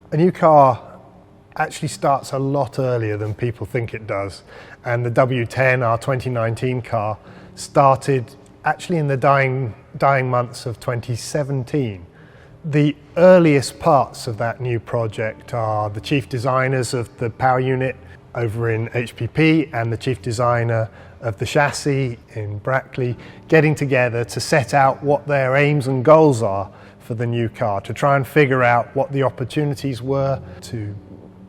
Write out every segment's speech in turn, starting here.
A new car actually starts a lot earlier than people think it does. And the W10, our 2019 car, started actually in the dying months of 2017. The earliest parts of that new project are the chief designers of the power unit over in HPP and the chief designer of the chassis in Brackley getting together to set out what their aims and goals are for the new car, to try and figure out what the opportunities were, to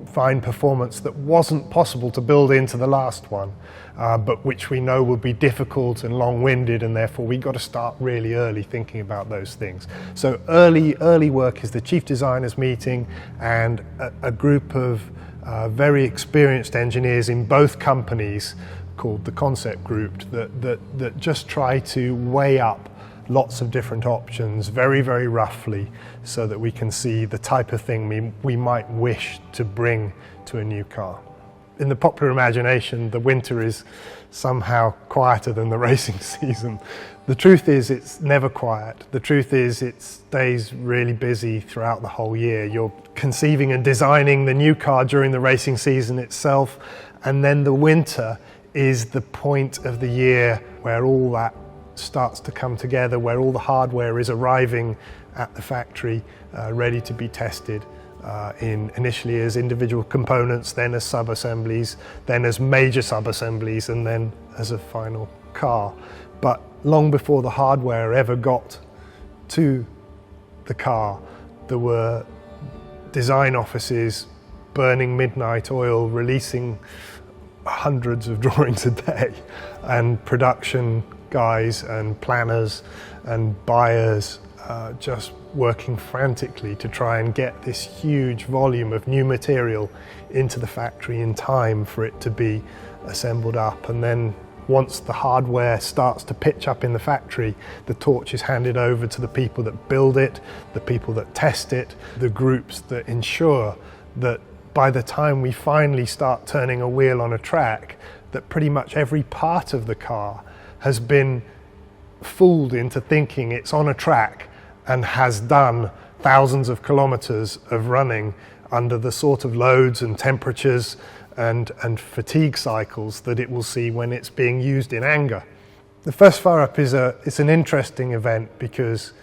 find performance that wasn't possible to build into the last one, but which we know would be difficult and long-winded, and therefore we got to start really early thinking about those things. So early work is the chief designers meeting and a group of very experienced engineers in both companies called the concept group that just try to weigh up lots of different options very, very roughly so that we can see the type of thing we might wish to bring to a new car. In the popular imagination, the winter is somehow quieter than the racing season. The truth is it's never quiet. The truth is it stays really busy throughout the whole year. You're conceiving and designing the new car during the racing season itself, and then the winter is the point of the year where all that starts to come together, where all the hardware is arriving at the factory, ready to be tested initially as individual components, then as sub-assemblies, then as major sub-assemblies, and then as a final car. But long before the hardware ever got to the car, there were design offices burning midnight oil, releasing hundreds of drawings a day, and production guys and planners and buyers just working frantically to try and get this huge volume of new material into the factory in time for it to be assembled up. And then once the hardware starts to pitch up in the factory, the torch is handed over to the people that build it, the people that test it, the groups that ensure that by the time we finally start turning a wheel on a track, that pretty much every part of the car has been fooled into thinking it's on a track and has done thousands of kilometers of running under the sort of loads and temperatures and fatigue cycles that it will see when it's being used in anger. The first fire up it's an interesting event because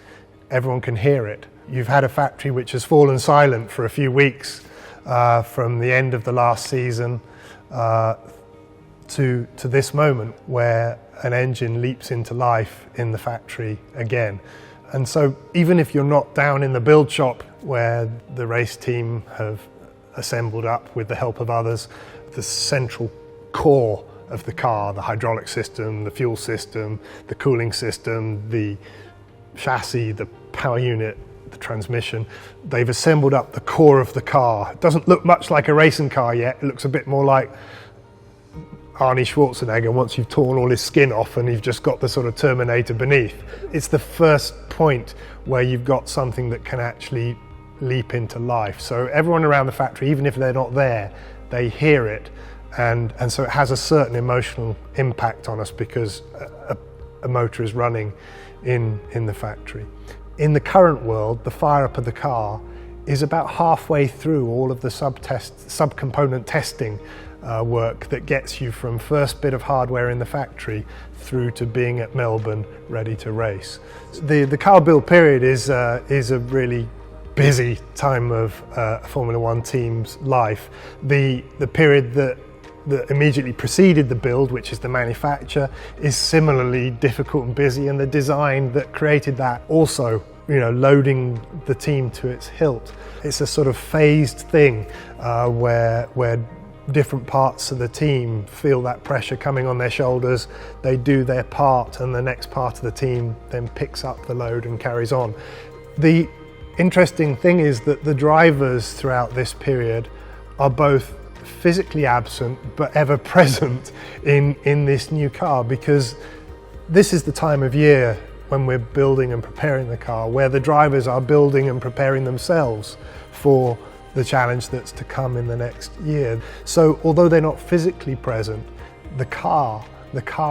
everyone can hear it. You've had a factory which has fallen silent for a few weeks from the end of the last season to this moment where an engine leaps into life in the factory again. And so even if you're not down in the build shop where the race team have assembled up with the help of others, the central core of the car, the hydraulic system, the fuel system, the cooling system, the chassis, the power unit, the transmission, they've assembled up the core of the car. It doesn't look much like a racing car yet. It looks a bit more like Arnie Schwarzenegger once you've torn all his skin off and you've just got the sort of Terminator beneath. It's the first point where you've got something that can actually leap into life. So everyone around the factory, even if they're not there, they hear it, and so it has a certain emotional impact on us because a motor is running in the factory. In the current world, the fire up of the car is about halfway through all of the sub-component testing work that gets you from first bit of hardware in the factory through to being at Melbourne ready to race. The car build period is a really busy time of a Formula One team's life. The period that immediately preceded the build, which is the manufacture, is similarly difficult and busy, and the design that created that also, loading the team to its hilt. It's a sort of phased thing where different parts of the team feel that pressure coming on their shoulders, they do their part, and the next part of the team then picks up the load and carries on. The interesting thing is that the drivers throughout this period are both physically absent but ever present in this new car, because this is the time of year when we're building and preparing the car where the drivers are building and preparing themselves for the challenge that's to come in the next year. So although they're not physically present, the car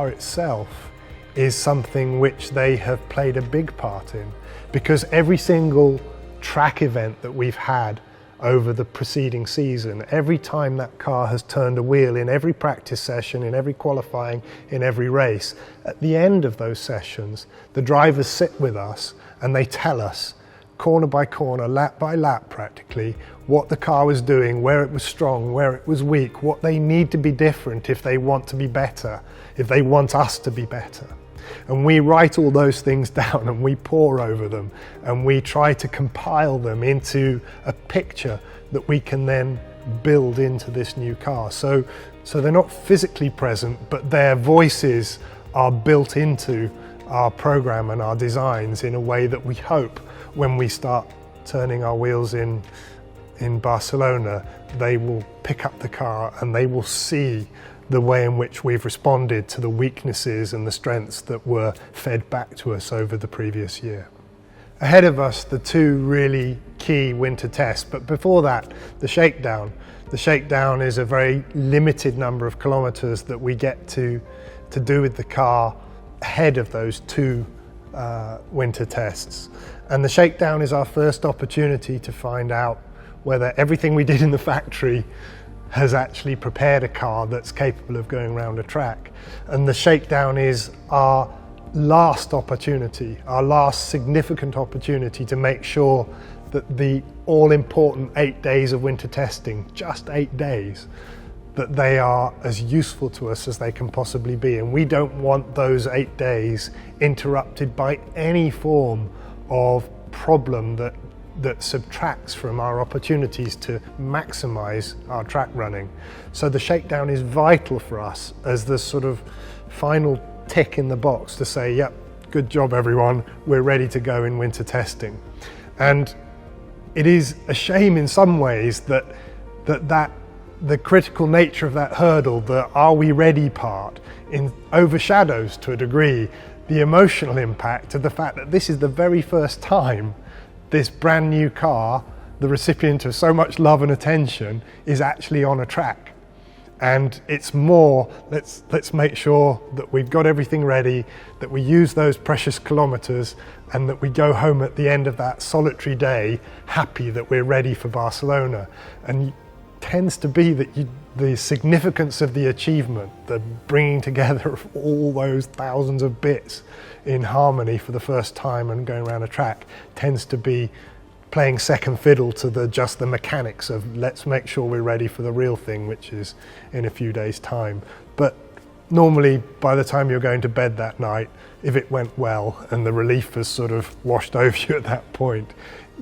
itself is something which they have played a big part in, because every single track event that we've had over the preceding season. Every time that car has turned a wheel, in every practice session, in every qualifying, in every race, at the end of those sessions, the drivers sit with us and they tell us, corner by corner, lap by lap practically, what the car was doing, where it was strong, where it was weak, what they need to be different if they want to be better, if they want us to be better. And we write all those things down and we pore over them and we try to compile them into a picture that we can then build into this new car. So they're not physically present, but their voices are built into our program and our designs in a way that we hope when we start turning our wheels in Barcelona, they will pick up the car and they will see the way in which we've responded to the weaknesses and the strengths that were fed back to us over the previous year. Ahead of us, the two really key winter tests, but before that, the Shakedown. The Shakedown is a very limited number of kilometers that we get to do with the car ahead of those two winter tests. And the Shakedown is our first opportunity to find out whether everything we did in the factory has actually prepared a car that's capable of going around a track. And the Shakedown is our last opportunity, our last significant opportunity to make sure that the all-important 8 days of winter testing, just 8 days, that they are as useful to us as they can possibly be. And we don't want those 8 days interrupted by any form of problem that subtracts from our opportunities to maximize our track running. So the Shakedown is vital for us as the sort of final tick in the box to say, yep, good job everyone, we're ready to go in winter testing. And it is a shame in some ways that the critical nature of that hurdle, the are we ready part, overshadows to a degree the emotional impact of the fact that this is the very first time this brand new car, the recipient of so much love and attention, is actually on a track. And it's more, let's make sure that we've got everything ready, that we use those precious kilometers, and that we go home at the end of that solitary day happy that we're ready for Barcelona. And it tends to be that the significance of the achievement, the bringing together of all those thousands of bits in harmony for the first time and going around a track, tends to be playing second fiddle to just the mechanics of let's make sure we're ready for the real thing, which is in a few days' time. But normally by the time you're going to bed that night, if it went well and the relief has sort of washed over you at that point,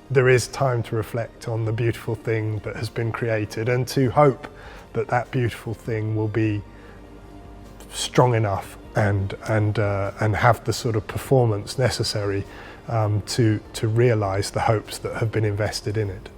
there is time to reflect on the beautiful thing that has been created and to hope that that beautiful thing will be strong enough and have the sort of performance necessary to realise the hopes that have been invested in it.